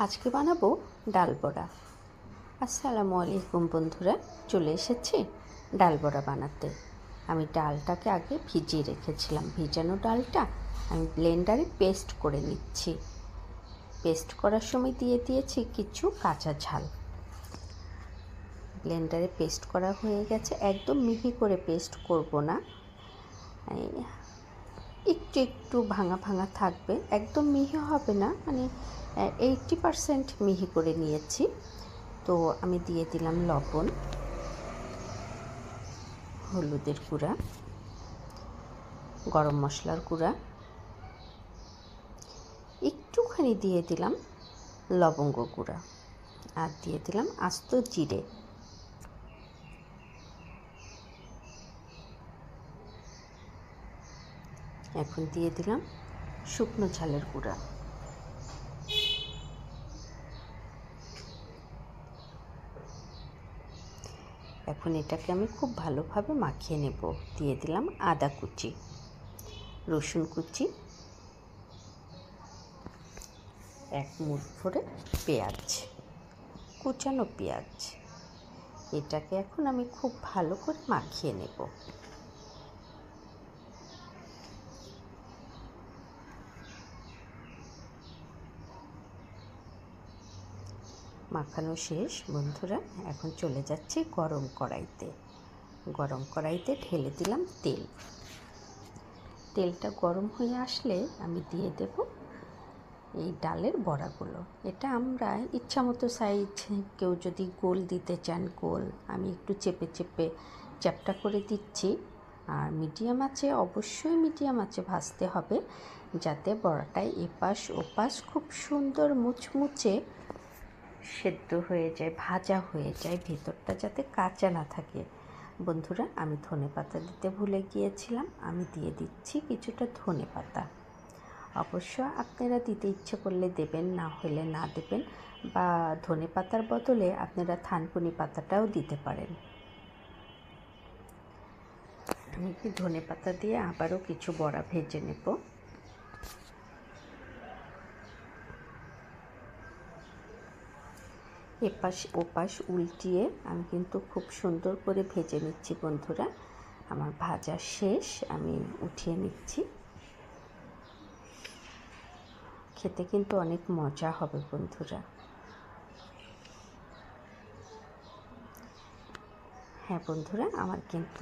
আজকে বানাবো ডাল বড়া। আসসালামু আলাইকুম বন্ধুরা, চলে এসেছি ডাল বড়া বানাতে। আমি ডালটাকে আগে ভিজিয়ে রেখেছিলাম। ভিজানো ডালটা আমি ব্লেন্ডারে পেস্ট করে নিচ্ছি। পেস্ট করার সময় দিয়ে দিয়েছি কিছু কাঁচা ঝাল। ব্লেন্ডারে পেস্ট করা হয়ে গেছে। একদম মিহি করে পেস্ট করব না, একটু একটু ভাঙা ভাঙা থাকবে, একদম মিহি হবে না, 80% মিহি করে নিয়েছি। তো আমি দিয়ে দিলাম লবণ, হলুদের গুঁড়া, গরম মশলার গুঁড়া, একটুখানি দিয়ে দিলাম লবঙ্গ গুঁড়া, আর দিয়ে দিলাম আস্ত জিরে। এখন দিয়ে দিলাম শুকনো ঝালের গুঁড়া। এখন এটাকে আমি খুব ভালোভাবে মাখিয়ে নেব। দিয়ে দিলাম আদা কুচি, রসুন কুচি, এক মুঠ ভরে পেঁয়াজ, কুচানো পেঁয়াজ। এটাকে এখন আমি খুব ভালো করে মাখিয়ে নেব। মাখানো শেষ বন্ধুরা। এখন চলে যাচ্ছি গরম কড়াইতে। গরম কড়াইতে ঢেলে দিলাম তেল। তেলটা গরম হয়ে আসলে আমি দিয়ে দেব এই ডালের বড়াগুলো। এটা আমরা ইচ্ছা মতো সাইজ, কেউ যদি গোল দিতে চান গোল, আমি একটু চেপে চেপে চ্যাপটা করে দিচ্ছি। আর মিডিয়াম আঁচে, অবশ্যই মিডিয়াম আঁচে ভাজতে হবে, যাতে বড়াটায় এপাশ ওপাশ খুব সুন্দর মুচমুচে সেদ্ধ হয়ে যায়, ভাজা হয়ে যায়, ভেতরটা যাতে কাঁচা না থাকে। বন্ধুরা, আমি ধনেপাতা দিতে ভুলে গিয়েছিলাম, আমি দিয়ে দিচ্ছি কিছুটা ধনেপাতা। অবশ্য আপনারা দিতে ইচ্ছে করলে দেবেন, না হলে না দেবেন, বা ধনেপাতার বদলে আপনারা থানকুনি পাতাটাও দিতে পারেন। আমি কি ধনেপাতা দিয়ে আবারও কিছু বড়া ভেজে নেব। এপাশ ওপাশ উল্টিয়ে আমি কিন্তু খুব সুন্দর করে ভেজে নিচ্ছি বন্ধুরা। আমার ভাজা শেষ, আমি উঠিয়ে নিচ্ছি। খেতে কিন্তু অনেক মজা হবে বন্ধুরা। হ্যাঁ বন্ধুরা, আমার কিন্তু